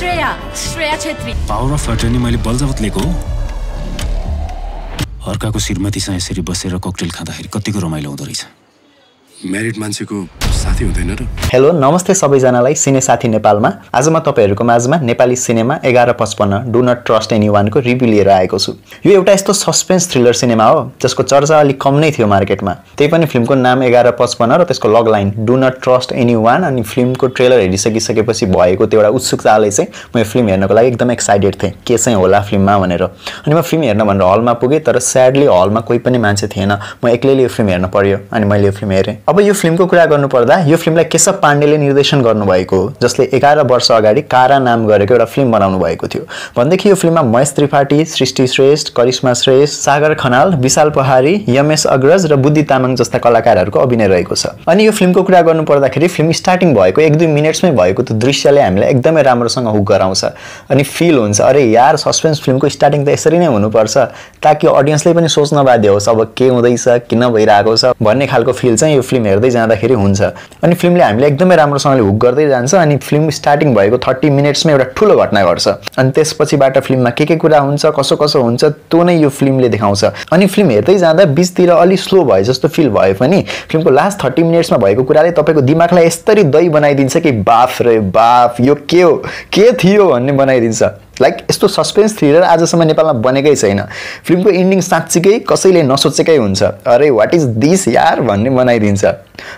Shreya Chhetri power of attorney मैले बलजबत लिएको हो। अर्काको श्रीमतीसँग यसरी बसेर ककटेल खाँदाखेरि कतिको रमाइलो हुँदो रहेछ। म्यारिड मान्छेको साथी हुँदैन र। हेलो नमस्ते सबैजनालाई सिने साथी नेपालमा आज म तपाईहरुको माझमा Nepali cinema 1155 do not trust anyone को रिभ्यू लिएर आएको छु। यो एउटा यस्तो सस्पेन्स थ्रिलर सिनेमा हो जसको चर्चा अलि कम नै थियो मार्केटमा। त्यही पनि फिल्मको नाम 1155 र त्यसको लग लाइन डु नट ट्रस्ट एनीवान अनि फिल्मको ट्रेलर हेरिसकिसकेपछि भएको त्यो एउटा उत्सुकताले चाहिँ म यो फिल्म हेर्नको लागि एकदम एक्साइटेड थिएँ के चाहिँ होला फिल्ममा भनेर। अनि म फिल्म हेर्न भनेर हलमा पुगे तर स्याडली हलमा कोही पनि मान्छे थिएन। म एक्लैले यो फिल्म हेर्न पर्यो अनि मैले यो फिल्म हेरेँ। अब यो फिल्मको कुरा गर्नुपर्दा यो फिल्मलाई केशव पाण्डेले निर्देशन गर्नुभएको हो जसले 11 वर्ष अगाडि कारा नाम गरेको एउटा फिल्म बनाउनु भएको थियो। भन्दैखि यो फिल्ममा महेश त्रिपाठी, सृष्टि श्रेष्ठ, करिश्मा श्रेष्ठ, सागर खनाल, विशाल पहाडी, यमेश अग्रज र बुद्धि तामाङ जस्ता कलाकारहरूको अभिनय रहेको छ। अनि यो फिल्मको कुरा गर्नुपर्दाखेरि फिल्म स्टार्टिङ भएको 1-2 मिनेट्समै भएको त्यो दृश्यले हामीलाई एकदमै राम्रोसँग हुक गराउँछ अनि फिल हुन्छ अरे यार सस्पेन्स फिल्मको स्टार्टिङ त यसरी नै हुनुपर्छ ताकि अडियन्सले पनि सोच्न बाध्य होस् अब के हुँदैछ किन भइरहेको छ भन्ने खालको फिल चाहिँ यो फिल्म हेर्दै जाँदाखेरि हुन्छ। अनि फिल्मले हामीले एकदमै राम्रोसँगले हुक गर्दै जान्छ अनि फिल्म स्टार्टिङ भएको 30 मिनेट्समा एउटा ठुलो घटना घट्छ अनि त्यसपछिबाट फिल्ममा के कुरा हुन्छ कसो कसो हुन्छ त्यो नै यो फिल्मले देखाउँछ। अनि फिल्म हेर्दै जाँदा बीचतिर अलि स्लो भए जस्तो फिल भए पनि फिल्मको लास्ट 30 मिनेट्समा भएको कुराले तपाईको दिमागलाई यस्तरी दही बनाइदिन्छ कि बाफ रे बाफ यो के हो के थियो भन्ने बनाइदिन्छ। लाइक यस्तो सस्पेन्स थ्रिलर आजसम्म नेपालमा बनेकै छैन। फिल्मको एन्डिङ साँच्चीकै कसैले नसोचेकै हुन्छ अरे व्हाट इज दिस यार भन्ने बनाइदिन्छ।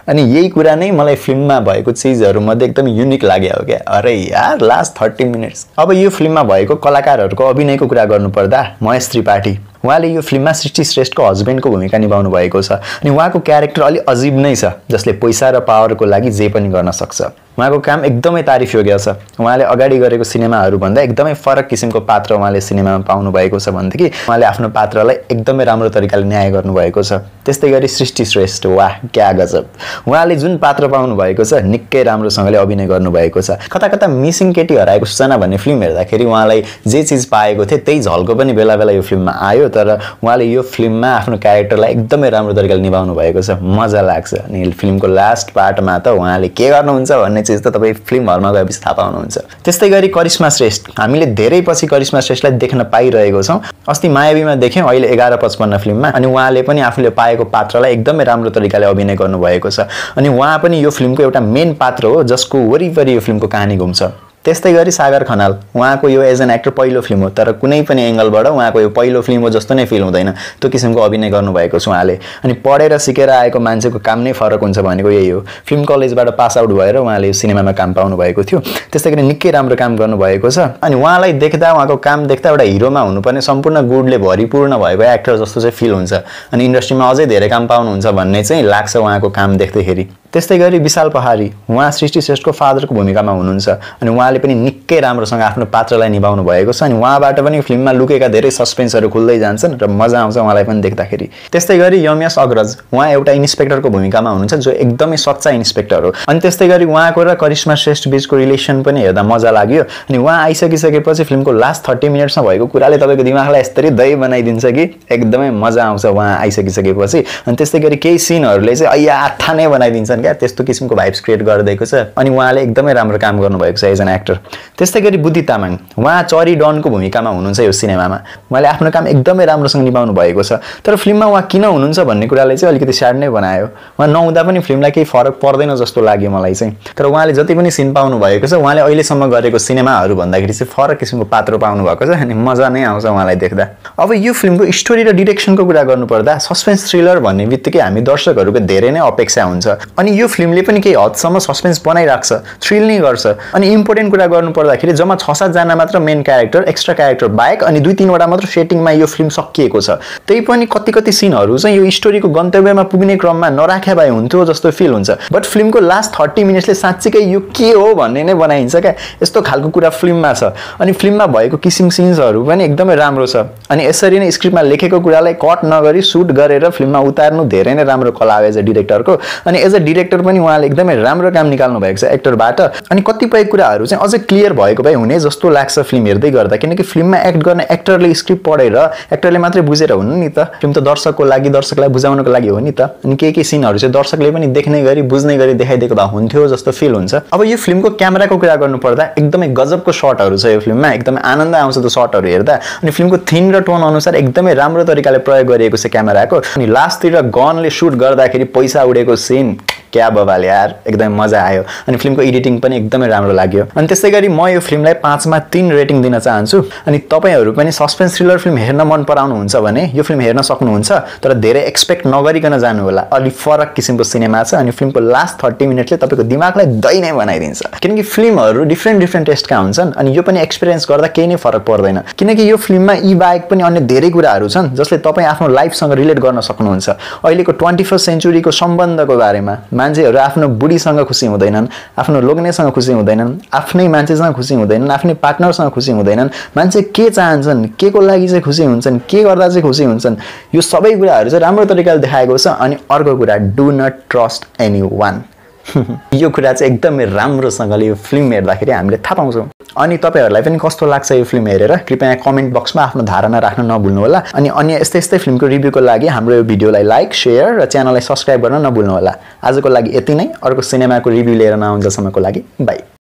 अनि यही कुरा नै मलाई फिल्ममा भएको चिजहरुमध्ये एकदम युनिक लाग्यो हो क्या अरे यार लास्ट 30 मिनेट्स। अब यो फिल्ममा भएको कलाकारहरुको अभिनयको कुरा गर्नुपर्दा महेश त्रिपाठी उहाँले यो फिल्ममा सृष्टि श्रेष्ठको हस्बेन्डको भूमिका निभाउनु भएको छ अनि उहाँको क्यारेक्टर अलि अजीब नै छ जसले पैसा र पावरको लागि जे पनि गर्न सक्छ। उहाँको काम एकदमै तारिफ योग्य छ। उहाँले अगाडि गरेको सिनेमाहरु भन्दा एकदमै फरक किसिमको पात्र उहाँले सिनेमामा पाउनु भएको छ भन्देखि उहाँले आफ्नो पात्रलाई एकदमै राम्रो तरिकाले न्याय गर्नु भएको छ। त्यस्तै गरी सृष्टि श्रेष्ठ वाह क्या गजब उहाँले जुन पात्र पाउनु भएको छ निकै राम्रोसँगले अभिनय गर्नु भएको छ। कता कता मिसिङ केटी हराएको सूचना भन्ने फिल्म हेर्दाखेरि उहाँलाई जे चीज पाएको थिए त्यही झल्को पनि बेला बेला यो फिल्ममा आयो तर उहाँले यो फिल्ममा आफ्नो क्यारेक्टरलाई एकदमै राम्रो तरिकाले निभाउनु भएको छ। मजा लाग्छ। अनि फिल्मको लास्ट पार्टमा त उहाँले के गर्नुहुन्छ भन्ने चीज त तपाई फिल्म हलमा गएपछि थाहा पाउनुहुन्छ। त्यस्तै गरी करिश्मा श्रेष्ठ हामीले धेरै पछि करिश्मा श्रेष्ठलाई देख्न पाइरहेको छौं। अस्ति मायावीमा देख्यौं अहिले 1155 फिल्ममा अनि उहाँले पनि आफूले पाएको पात्रलाई एकदमै राम्रो तरिकाले अभिनय गर्नु भएको छ। अनि उहाँ पनि यो फिल्मको एउटा मेन पात्र हो जसको वरिपरि यो फिल्मको कहानी घुम्छ। त्यस्तै गरी सागर खनाल उहाँको यो एज एन एक्टर पहिलो फिल्म हो तर कुनै पनि एंगलबाट उहाँको यो पहिलो फिल्म हो जस्तो नै फिल हुँदैन। त्यो किसिमको अभिनय गर्नुभएको छ उहाँले। अनि पढेर सिकेर आएको मान्छेको काम नै फरक हुन्छ भनेको यही हो। फिल्म कलेजबाट पास आउट भएर उहाँले यो सिनेमामा काम पाउनु भएको थियो। त्यस्तै गरी निकै राम्रो काम गर्नुभएको छ। अनि उहाँलाई देख्दा उहाँको काम देख्दा एउटा हिरोमा हुनुपर्ने सम्पूर्ण गुणले भरिपूर्ण भएको एक्टर जस्तो चाहिँ फिल हुन्छ अनि इन्डस्ट्रीमा अझै धेरै काम पाउनुहुन्छ भन्ने चाहिँ लाग्छ उहाँको काम देख्दैखेरि। त्यस्तै गरी विशाल पहाडी उहाँ सृष्टि श्रेष्ठको फादरको भूमिकामा हुनुहुन्छ अनि उहाँले पनि निकै राम्रोसँग आफ्नो पात्रलाई निभाउनु भएको छ अनि उहाँबाट पनि फिल्ममा लुकेका धेरै सस्पेन्सहरु खुल्दै जान्छन् र मजा आउँछ उहाँलाई पनि देख्दाखेरि। त्यस्तै गरी यमेश अग्रज उहाँ एउटा इन्स्पेक्टरको भूमिकामा हुनुहुन्छ जो एकदमै सच्चा इन्स्पेक्टर हो। अनि त्यस्तै गरी उहाँको र करिश्मा श्रेष्ठ बीचको रिलेसन पनि हेर्दा मजा लाग्यो अनि उहाँ आइसकिसकेपछि फिल्मको लास्ट 30 मिनेट्समा भएको कुराले तपाईको दिमागलाई यस्तरी दही बनाइदिन्छ कि एकदमै मजा आउँछ उहाँ आइसकिसकेपछि। अनि त्यस्तै गरी केही सिनहरुले चाहिँ अय्या आठा नै बनाइदिन्छन् क्या त्यस्तो किसिमको भाइब्स क्रिएट गर्दैको छ अनि उहाँले एकदमै राम्रो काम गर्नुभएको छ एज एन एक्टर। त्यस्तै गरी बुद्धि तामाङ उहाँ चरी डनको भूमिकामा हुनुहुन्छ यो सिनेमामा। उहाँले आफ्नो काम एकदमै राम्रोसँग निभाउनु भएको छ तर फिल्ममा उहाँ किन हुनुहुन्छ भन्ने कुराले चाहिँ अलिकति स्याड नै बनायो। उहाँ नहुँदा पनि फिल्मलाई केही फरक पर्दैन जस्तो लाग्यो मलाई चाहिँ। तर उहाँले जति पनि सिन पाउनु भएको छ उहाँले अहिलेसम्म गरेको सिनेमाहरु भन्दाखेरि चाहिँ फरक किसिमको पात्र पाउनु भएको छ अनि मजा नै आउँछ उहाँलाई देख्दा। अब यो फिल्मको स्टोरी र डिरेक्सनको कुरा गर्नुपर्दा सस्पेन्स थ्रिलर भन्ने बित्तिकै हामी दर्शकहरुको धेरै नै अपेक्षा हुन्छ अनि यो फिल्मले पनि केही हदसम्म सस्पेन्स बनाइराख्छ थ्रिल नै गर्छ। अनि इम्पोर्टेन्ट कुरा गर्नुपर्दाखेरि जम्मा 6-7 जना मात्र मेन क्यारेक्टर एक्स्ट्रा क्यारेक्टर बाहेक अनि 2-3 वटा मात्र सेटिङमा यो फिल्म सकिएको छ। त्यही पनि कति सिनहरु चाहिँ यो स्टोरीको गन्तव्यमा पुग्ने क्रममा नराखे भए हुन्थ्यो जस्तो फिल हुन्छ। बट फिल्मको लास्ट 30 मिनेट्सले साच्चै यो के हो भन्ने नै बनाइन्छ क्या यस्तो खालको कुरा फिल्ममा छ। अनि फिल्ममा भएको किसिम सिन्सहरु पनि एकदमै राम्रो छ अनि यसरी नै स्क्रिप्टमा लेखेको कुरालाई कट नगरी सुट गरेर फिल्ममा उतार्नु धेरै नै राम्रो कला हो एज अ डाइरेक्टरको। अनि एज अ डिरेक्टर पनि उहाँले एकदमै राम्रो काम निकाल्नु भएको छ एक्टरबाट अनि कतिपय कुराहरू चाहिँ अझै क्लियर भएको भए हुने जस्तो लाग्छ फिल्म हेर्दै गर्दा किनकि फिल्ममा एक्ट गर्ने एक्टरले स्क्रिप्ट पढेर एक्टरले मात्रै बुझेर हुनु नि त फिल्म त दर्शकको लागि दर्शकलाई बुझाउनको लागि हो नि त अनि के सिनहरू चाहिँ दर्शकले पनि देख्ने गरी बुझ्ने गरी देखाइदिएको भए हुन्थ्यो जस्तो फिल हुन्छ अब यो फिल्मको क्यामेराको कुरा गर्नु पर्दा एकदमै गजबको शटहरू छ यो फिल्ममा एकदमै आनन्द आउँछ त शटहरू हेर्दा अनि फिल्मको थिम र टोन अनुसार एकदमै राम्रो तरिकाले प्रयोग गरिएको छ क्यामेराको अनि लास्टतिर गनले सुट गर्दाखेरि पैसा उडेको सिन क्या बबाल यार एकदमै मजा आयो अनि फिल्मको एडिटिङ पनि एकदमै राम्रो लाग्यो अनि त्यसै गरी म यो फिल्मलाई 5 मा 3 रेटिङ दिन चाहन्छु अनि तपाईहरु पनि सस्पेन्स थ्रिलर फिल्म हेर्न मन पराउनु हुन्छ भने यो फिल्म हेर्न सक्नुहुन्छ तर धेरै एक्सपेक्ट नगरिकन जानु होला अलि फरक किसिमको सिनेमा छ अनि फिल्मको लास्ट 30 मिनेटले तपाईको दिमागलाई दही नै बनाइदिन्छ किनकि फिल्महरु डिफ्रेन्ट टेस्टका हुन्छन् अनि यो पनि एक्सपीरियन्स गर्दा केही नै फरक पर्दैन किनकि यो फिल्ममा यी बाहेक पनि अन्य धेरै कुराहरू छन् जसले तपाई आफ्नो लाइफसँग रिलेट गर्न सक्नुहुन्छ अहिलेको 21st सेन्चुरीको सम्बन्धको बारेमा मान्छेहरु आफ्नो बुढीसँग खुसी हुँदैनन् आफ्नो लोग्नेसँग खुसी हुँदैनन् आफ्नै मान्छेसँग खुसी हुँदैनन् आफ्नै पार्टनरसँग खुसी हुँदैनन् मान्छे के चाहन्छन् के को लागि चाहिँ खुसी हुन्छन् के गर्दा चाहिँ खुसी हुन्छन् यो सबै कुराहरु चाहिँ राम्रो तरिकाले देखाएको छ अनि अर्को कुरा डु नट ट्रस्ट एनीवन यो कुरा चाहिँ एकदमै राम्रोसँगले यो फिल्म हेर्दाखेरि हामीले थाहा पाउँछौं अनि तपाईहरुलाई पनि कस्तो लाग्छ यो फिल्म हेरेर कृपया कमेन्ट बक्समा आफ्नो धारणा राख्न नभुल्नु होला अनि अन्य यस्तै फिल्मको रिभ्यूको लागि हाम्रो यो भिडियोलाई लाइक शेयर र च्यानललाई सब्स्क्राइब गर्न नभुल्नु होला आजको लागि यति नै अर्को सिनेमाको रिभ्यू लिएर नआउन्जेलसम्मको लागि बाइ